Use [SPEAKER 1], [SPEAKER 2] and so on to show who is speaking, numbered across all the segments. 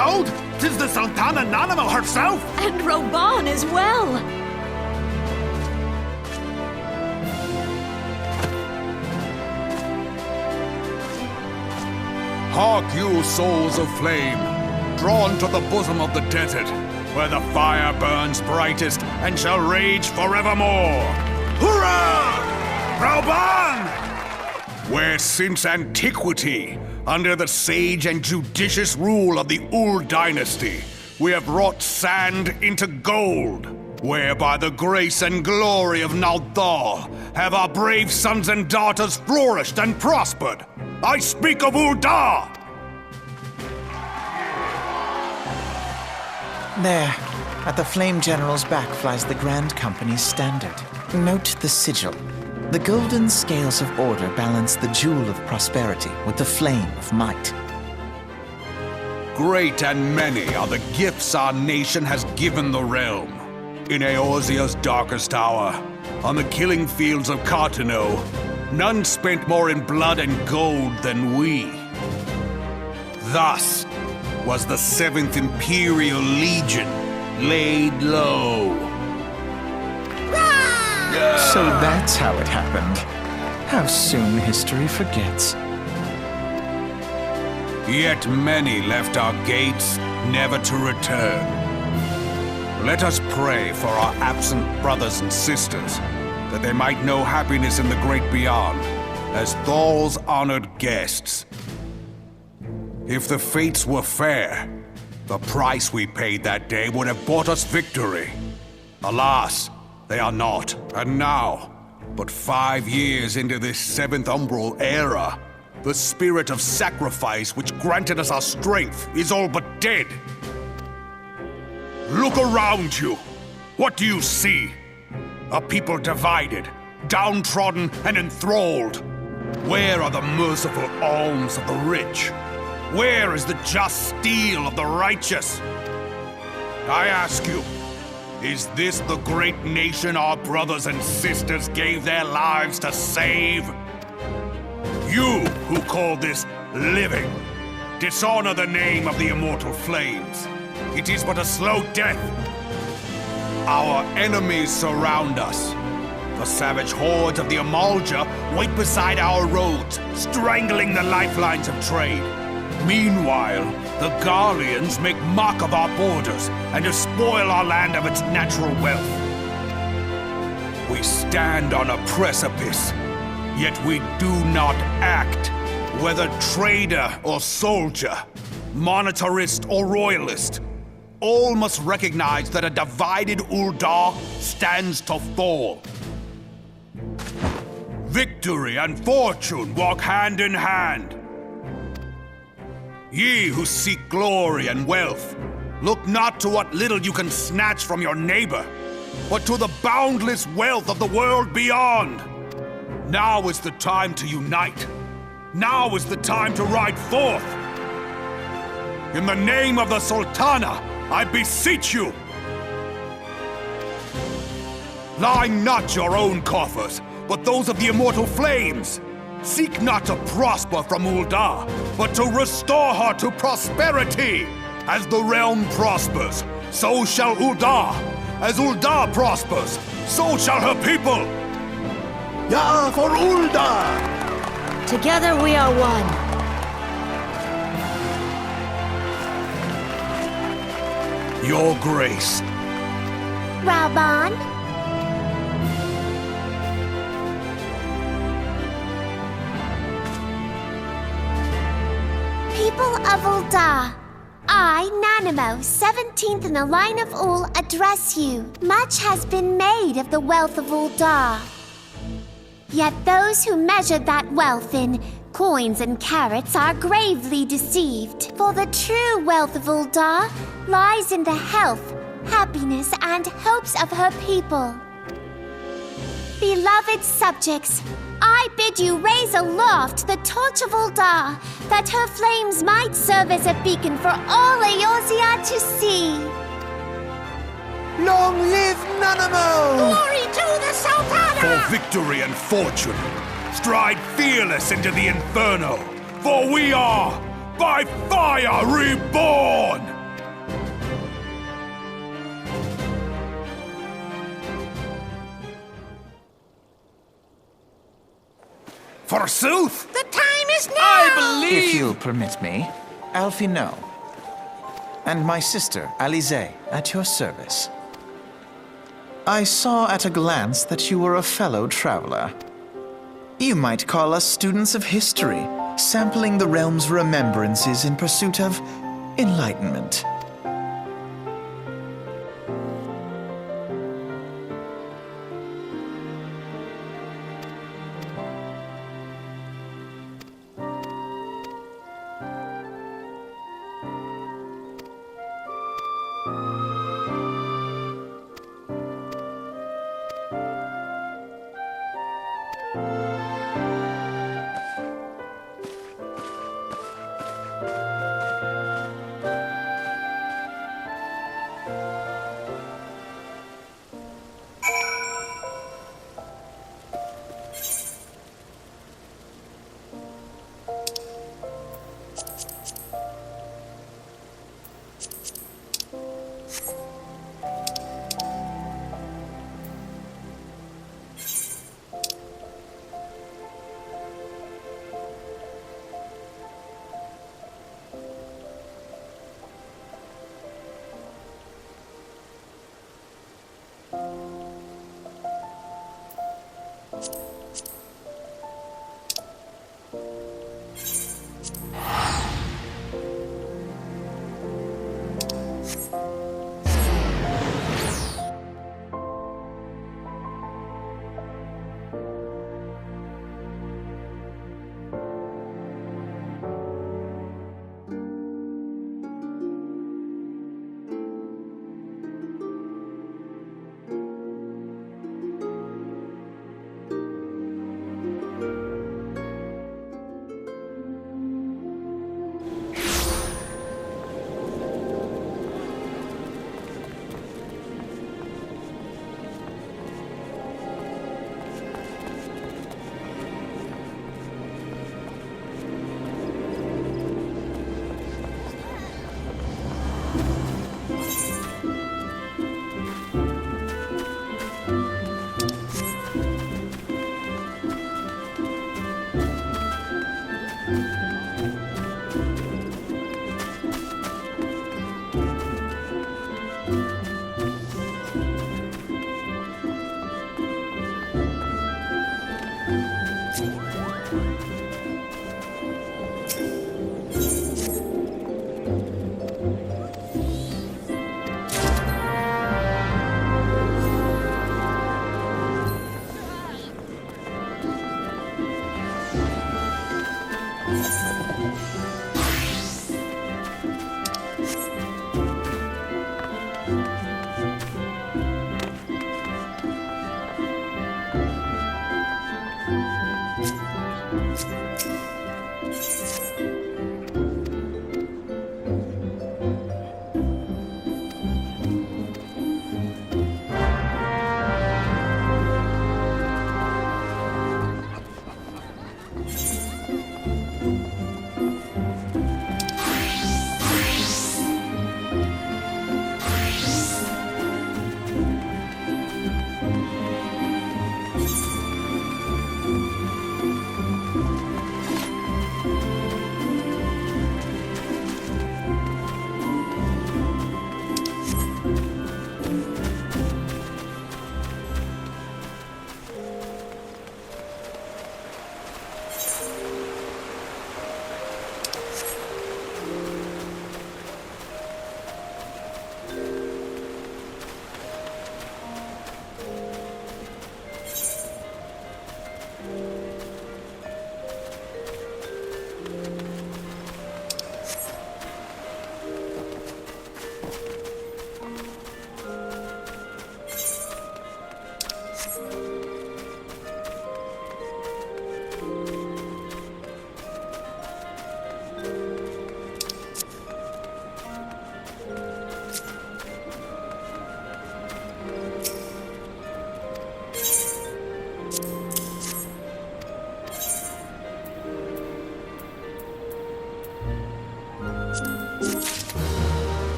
[SPEAKER 1] told? 'Tis the Sultana Nanamo herself!
[SPEAKER 2] And Roban as well!
[SPEAKER 3] Hark you, souls of flame, drawn to the bosom of the desert, where the fire burns brightest and shall rage forevermore.
[SPEAKER 1] Hurrah! Roban!
[SPEAKER 3] Where since antiquity, under the sage and judicious rule of the Ul dynasty, we have wrought sand into gold. Where by the grace and glory of Naldar have our brave sons and daughters flourished and prospered. I speak of Ul'dah!
[SPEAKER 4] There, at the Flame General's back flies the Grand Company's standard. Note the sigil. The golden scales of order balance the jewel of prosperity with the flame of might.
[SPEAKER 3] Great and many are the gifts our nation has given the realm. In Eorzea's darkest hour, on the killing fields of Cartano, none spent more in blood and gold than we. Thus was the 7th Imperial Legion laid low.
[SPEAKER 4] So that's how it happened. How soon history forgets.
[SPEAKER 3] Yet many left our gates, never to return. Let us pray for our absent brothers and sisters, that they might know happiness in the great beyond, as Thal's honored guests. If the fates were fair, the price we paid that day would have bought us victory. Alas, they are not. And now, but 5 years into this 7th Umbral era, the spirit of sacrifice which granted us our strength is all but dead. Look around you. What do you see? A people divided, downtrodden, and enthralled. Where are the merciful alms of the rich? Where is the just steel of the righteous? I ask you, is this the great nation our brothers and sisters gave their lives to save? You who call this living, dishonor the name of the immortal flames. It is but a slow death. Our enemies surround us. The savage hordes of the Amalja wait beside our roads, strangling the lifelines of trade. Meanwhile, the Garleans make mock of our borders and despoil our land of its natural wealth. We stand on a precipice, yet we do not act. Whether trader or soldier, monetarist or royalist, all must recognize that a divided Ul'dah stands to fall. Victory and fortune walk hand in hand. Ye who seek glory and wealth, look not to what little you can snatch from your neighbor, but to the boundless wealth of the world beyond. Now is the time to unite. Now is the time to ride forth. In the name of the Sultana, I beseech you! Line not your own coffers, but those of the immortal flames. Seek not to prosper from Ul'dah, but to restore her to prosperity. As the realm prospers, so shall Ul'dah. As Ul'dah prospers, so shall her people.
[SPEAKER 1] Ya for Ul'dah!
[SPEAKER 2] Together we are one.
[SPEAKER 3] Your Grace.
[SPEAKER 5] Roban? People of Ul'dah, I, Nanamo, 17th in the line of Ul, address you. Much has been made of the wealth of Ul'dah. Yet those who measure that wealth in coins and carats are gravely deceived. For the true wealth of Ul'dah lies in the health, happiness, and hopes of her people. Beloved subjects, I bid you raise aloft the torch of Ul'dah, that her flames might serve as a beacon for all Eorzea to see.
[SPEAKER 1] Long live Nanamo!
[SPEAKER 5] Glory to the Sultana!
[SPEAKER 3] For victory and fortune, stride fearless into the inferno, for we are By fire reborn! Forsooth!
[SPEAKER 6] The time is now!
[SPEAKER 4] If you'll permit me, Alfie No. And my sister, Alize, at your service. I saw at a glance that you were a fellow traveler. You might call us students of history, sampling the realm's remembrances in pursuit of enlightenment.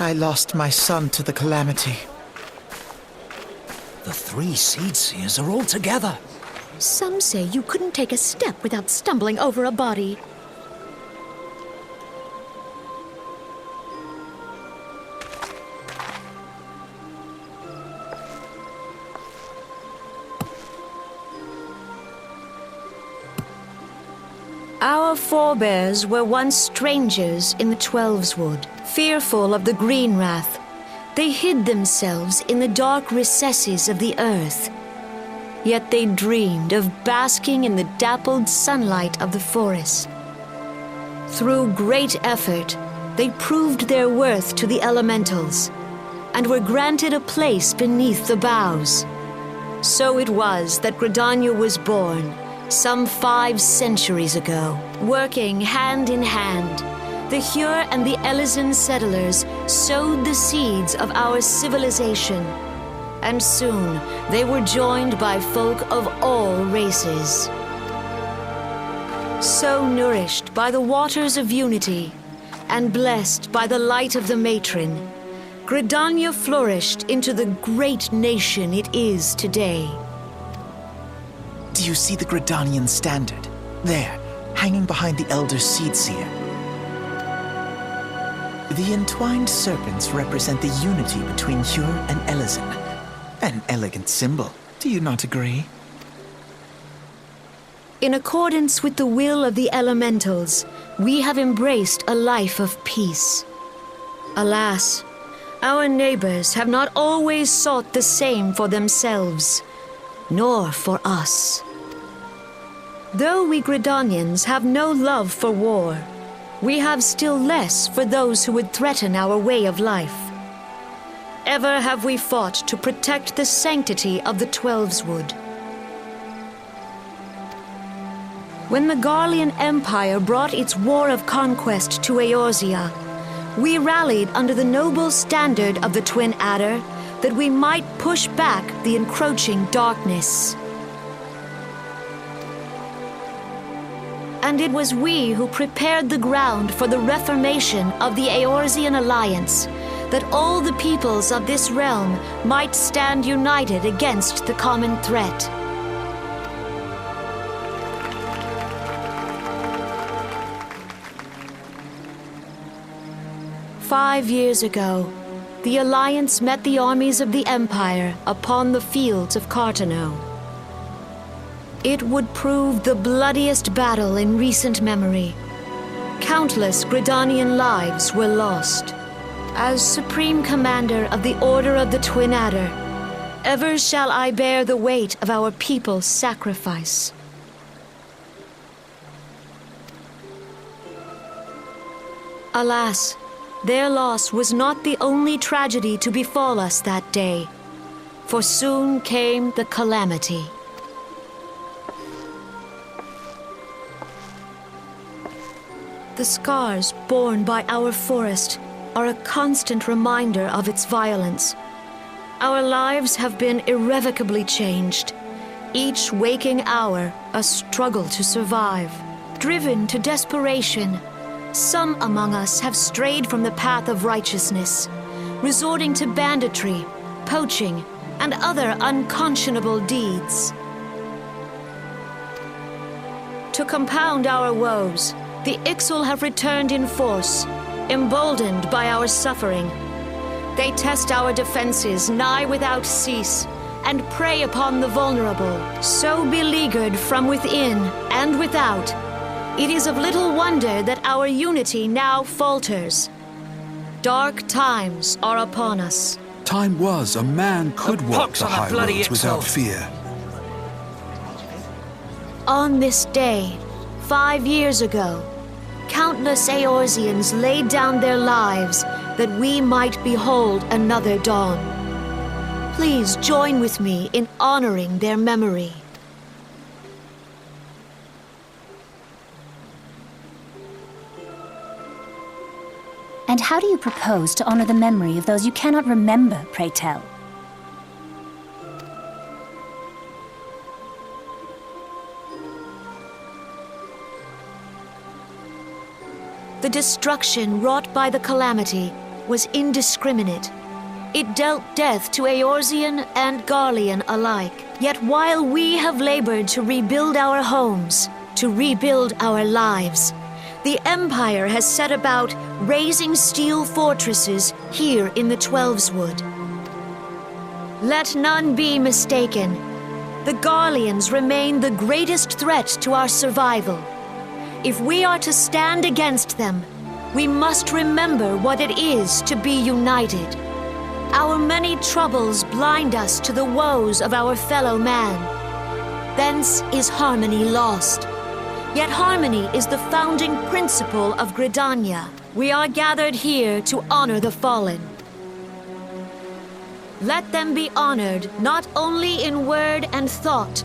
[SPEAKER 4] I lost my son to the calamity.
[SPEAKER 6] The three Seed Seers are all together.
[SPEAKER 2] Some say you couldn't take a step without stumbling over a body. Our forebears were once strangers in the Twelveswood, fearful of the Green Wrath. They hid themselves in the dark recesses of the earth. Yet they dreamed of basking in the dappled sunlight of the forest. Through great effort, they proved their worth to the elementals, and were granted a place beneath the boughs. So it was that Gridania was born, some 5 centuries ago. Working hand in hand, the Hyur and the Elysian settlers sowed the seeds of our civilization, and soon they were joined by folk of all races. So nourished by the waters of unity and blessed by the light of the matron, Gridania flourished into the great nation it is today.
[SPEAKER 4] Do you see the Gridanian standard? There, hanging behind the Elder Seedseer. The entwined serpents represent the unity between Hyur and Elezen. An elegant symbol, do you not agree?
[SPEAKER 2] In accordance with the will of the elementals, we have embraced a life of peace. Alas, our neighbors have not always sought the same for themselves, nor for us. Though we Gridanians have no love for war, we have still less for those who would threaten our way of life. Ever have we fought to protect the sanctity of the Twelveswood. When the Garlean Empire brought its war of conquest to Eorzea, we rallied under the noble standard of the Twin Adder that we might push back the encroaching darkness. And it was we who prepared the ground for the reformation of the Eorzean Alliance, that all the peoples of this realm might stand united against the common threat. "5 years ago, the Alliance met the armies of the Empire upon the fields of Carteneau. It would prove the bloodiest battle in recent memory. Countless Gridanian lives were lost. As Supreme Commander of the Order of the Twin Adder, ever shall I bear the weight of our people's sacrifice. Alas, their loss was not the only tragedy to befall us that day, for soon came the calamity. The scars borne by our forest are a constant reminder of its violence. Our lives have been irrevocably changed, each waking hour a struggle to survive. Driven to desperation, some among us have strayed from the path of righteousness, resorting to banditry, poaching, and other unconscionable deeds. To compound our woes, the Ixal have returned in force, emboldened by our suffering. They test our defenses nigh without cease, and prey upon the vulnerable, so beleaguered from within and without. It is of little wonder that our unity now falters. Dark times are upon us.
[SPEAKER 7] Time was a man could walk
[SPEAKER 6] pox
[SPEAKER 7] the
[SPEAKER 6] on a
[SPEAKER 7] high
[SPEAKER 6] bloody
[SPEAKER 7] roads without
[SPEAKER 6] Ixal.
[SPEAKER 7] fear.
[SPEAKER 2] On this day, 5 years ago, countless Eorzeans laid down their lives that we might behold another dawn. Please join with me in honoring their memory.
[SPEAKER 8] And how do you propose to honor the memory of those you cannot remember, pray tell?
[SPEAKER 2] The destruction wrought by the calamity was indiscriminate. It dealt death to Eorzean and Garlean alike. Yet while we have labored to rebuild our homes, to rebuild our lives, the Empire has set about raising steel fortresses here in the Twelveswood. Let none be mistaken. The Garleans remain the greatest threat to our survival. If we are to stand against them, we must remember what it is to be united. Our many troubles blind us to the woes of our fellow man. Thence is harmony lost. Yet harmony is the founding principle of Gridania. We are gathered here to honor the fallen. Let them be honored not only in word and thought,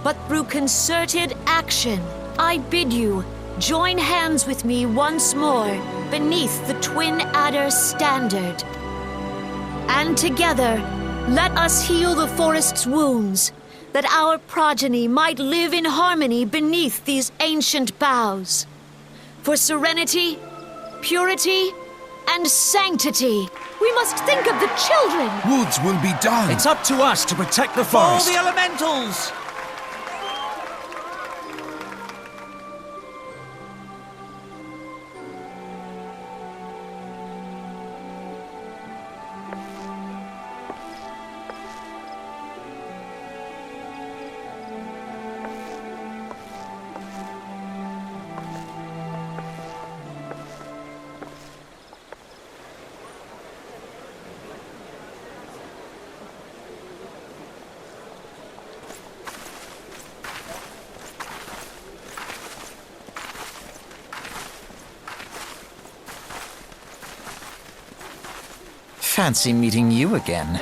[SPEAKER 2] but through concerted action. I bid you, join hands with me once more beneath the Twin Adder standard. And together, let us heal the forest's wounds, that our progeny might live in harmony beneath these ancient boughs. For serenity, purity, and sanctity, we must think of the children.
[SPEAKER 7] Woods will be done.
[SPEAKER 6] It's up to us to protect the
[SPEAKER 1] All
[SPEAKER 6] forest.
[SPEAKER 1] the elementals!
[SPEAKER 4] Fancy meeting you again.